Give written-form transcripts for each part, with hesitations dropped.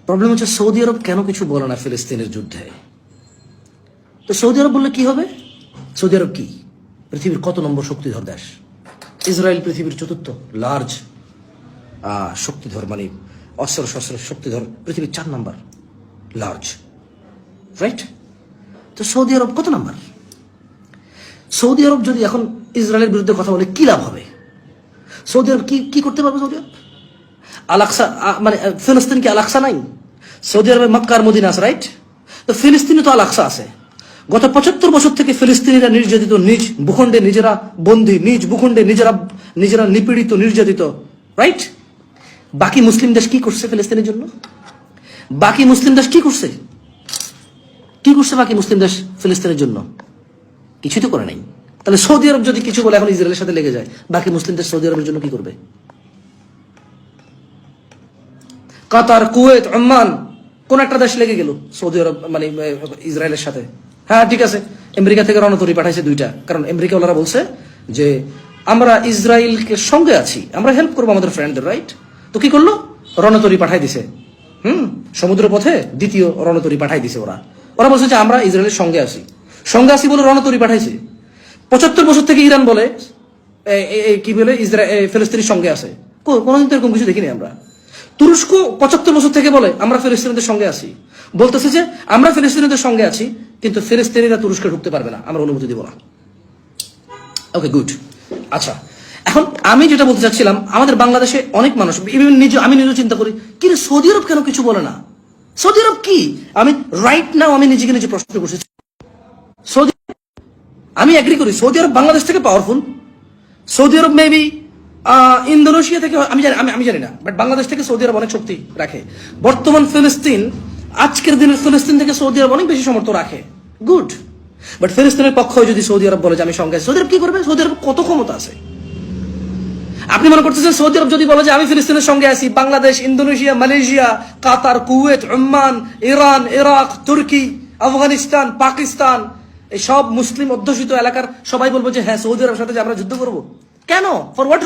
Problem হচ্ছে Saudi আরব কেন কিছু বলে না ফিলিস্তিনের যুদ্ধে। তো সৌদি আরব বললে কি হবে? সৌদি আরব কি পৃথিবীর কত নম্বর শক্তিধর দেশ? ইসরায়েল পৃথিবীর চতুর্থ লার্জ শক্তিধর, মানে অস্ত্র শস্ত্র শক্তিধর পৃথিবীর 4 নম্বর লার্জ, রাইট? তো সৌদি আরব কত নাম্বার? সৌদি আরব যদি এখন ইসরায়েলের বিরুদ্ধে কথা বলে কি লাভ হবে? সৌদি আরব কি করতে পারবে? সৌদি আরব আল-আকসা, মানে ফিলিস্তিন কি আল-আকসা নাই? সৌদি আরবে মক্কা আর মদিনা আছে, রাইট? তো ফিলিস্তিনে তো আল-আকসা আছে। গত 75 বছর থেকে ফিলিস্তিনিরা নির্যাতিত, নিজ ভূখণ্ডে নিজেরা বন্দী, নিজ ভূখণ্ডে নিজেরা নিপীড়িত, নির্যাতিত, রাইট? বাকি মুসলিম দেশ কি করছে ফিলিস্তিনের জন্য? বাকি মুসলিম দেশ কি করছে? বাকি মুসলিম দেশ ফিলিস্তিনের জন্য কিছু তো করে নাই। তাহলে সৌদি আরব যদি কিছু বলে এখন ইসরায়েলের সাথে লেগে যায়, বাকি মুসলিম দেশ সৌদি আরবের জন্য কি করবে? কাতার, কুয়েত, ওমান, কোন একটা দেশ লেগে গেল সৌদি আরব মানে ইসরায়েলের সাথে। হ্যাঁ ঠিক আছে, আমেরিকা থেকে রণতরী পাঠাইছে 2টা, কারণ আমেরিকা ওনারা বলছে যে আমরা ইসরায়েলকে সঙ্গে আছি, আমরা হেল্প করবো আমাদের ফ্রেন্ডদের, রাইট? তো কি করলো? রণতরী পাঠাই দিছে। সমুদ্র পথে 2য় রণতরী পাঠাই দিছে। ওরা বলছে যে আমরা ইসরায়েলের সঙ্গে আছি বলে রণতরী পাঠাইছে। 75 বছর থেকে ইরান বলে কি বলে ফিলিস্তিনের সঙ্গে আছে। কোনোদিন তো এরকম কিছু দেখিনি আমরা। তুরস্ক 75 বছর থেকে বলে আমরা ফিলিস্তিনিদের সঙ্গে আছি, বলতেছে যে আমরা ফিলিস্তিনিদের সঙ্গে আছি, কিন্তু ফিলিস্তিনিরা তুরস্কে ঢুকতে পারবে না, আমরা অনুমতি দিব না। ওকে, গুড। আচ্ছা, এখন আমি যেটা বলতে চাচ্ছিলাম, আমাদের বাংলাদেশে অনেক মানুষ, আমি নিজে চিন্তা করি, কি রে সৌদি আরব কেন কিছু বলে না? সৌদি আরব কি? আমি রাইট নাও আমি নিজেকে নিজে প্রশ্ন করছি। সৌদি, আমি এগ্রি করি সৌদি আরব বাংলাদেশ থেকে পাওয়ারফুল। সৌদি আরব মেবি ইন্দোনেশিয়া থেকে, আমি জানি না, বাট বাংলাদেশ থেকে সৌদি আরব অনেক শক্তি রাখে। বর্তমান ফিলিস্তিন, আজকের দিনের ফিলিস্তিন থেকে সৌদি আরব অনেক বেশি সামর্থ্য রাখে, গুড। বাট ফিলিস্তিনের পক্ষ যদি সৌদি আরব বলে যে আমি সঙ্গে আছি, সৌদি আরব কি করবে? সৌদি আরব কত ক্ষমতা আছে? আপনি মনে করতেছেন সৌদি আরব যদি বলে যে আমি ফিলিস্তিনের সঙ্গে আছি, বাংলাদেশ, ইন্দোনেশিয়া, মালয়েশিয়া, কাতার, কুয়েত, ওমান, ইরান, ইরাক, তুর্কি, আফগানিস্তান, পাকিস্তান, এই সব মুসলিম অধ্যুষিত এলাকার সবাই বলবো যে হ্যাঁ সৌদি আরবের সাথে যে আমরা যুদ্ধ করবো? কেন? For what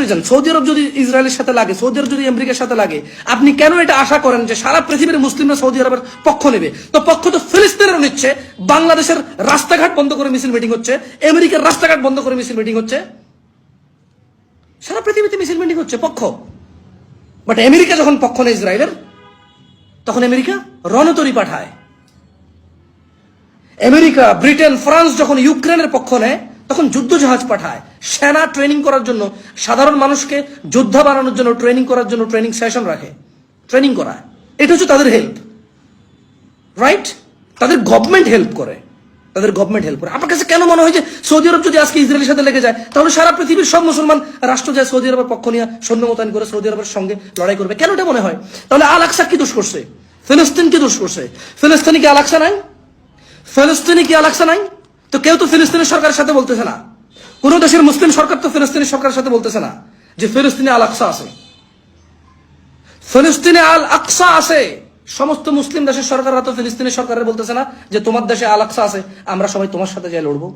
reason? সৌদি আরব যদি ইসরায়েলের সাথে লাগে, সৌদি আরব যদি আমেরিকার সাথে লাগে, আপনি কেন এটা আশা করেন যে সারা পৃথিবীর মুসলিমরা সৌদি আরবের পক্ষ নেবে? তো পক্ষ তো ফিলিস্তিনেরও নিচ্ছে। বাংলাদেশের রাস্তাঘাট বন্ধ করে মিছিল মিটিং হচ্ছে, আমেরিকার রাস্তাঘাট বন্ধ করে মিছিল মিটিং হচ্ছে, সারা পৃথিবীতে মিছিল মিটিং হচ্ছে, পক্ষ। বাট আমেরিকা যখন পক্ষ নেয় ইসরায়েলের, তখন আমেরিকা রণতরী পাঠায়। আমেরিকা, ব্রিটেন, ফ্রান্স যখন ইউক্রেনের পক্ষ নেয়, তখন যুদ্ধ জাহাজ পাঠায়, সেনা ট্রেনিং করার জন্য, সাধারণ মানুষকে যোদ্ধা বানানোর জন্য ট্রেনিং করার জন্য ট্রেনিং সেশন রাখে, ট্রেনিং করায়। এটা হচ্ছে তাদের হেল্প, রাইট? তাদের গভর্নমেন্ট হেল্প করে, আপনার কাছে কেন মনে হয় যে সৌদি আরব যদি আজকে ইসরায়েলের সাথে লেগে যায়, তাহলে সারা পৃথিবীর সব মুসলমান রাষ্ট্র যায় সৌদি আরবের পক্ষ নিয়ে সৈন্য মোতায়েন করে সৌদি আরবের সঙ্গে লড়াই করবে? কেন এটা মনে হয়? তাহলে আল-আকসা কি দোষ করছে? ফিলিস্তিন কি দোষ করছে? ফিলিস্তিনি কি আল-আকসা নাই? তো কেউ তো ফিলিস্তিনের সরকারের সাথে বলতেছে না, কোন দেশের মুসলিম সরকার তো ফিলিস্তিনের সরকারের সাথে বলতেছে না যে ফিলিস্তিনে আল-আকসা আছে। ফিলিস্তিনে আল-আকসা আছে, সমস্ত মুসলিম দেশের সরকাররা তো ফিলিস্তিনের সরকারের বলতেছে না যে তোমার দেশে আল-আকসা আছে, আমরা সবাই তোমার সাথে যাই লড়বো।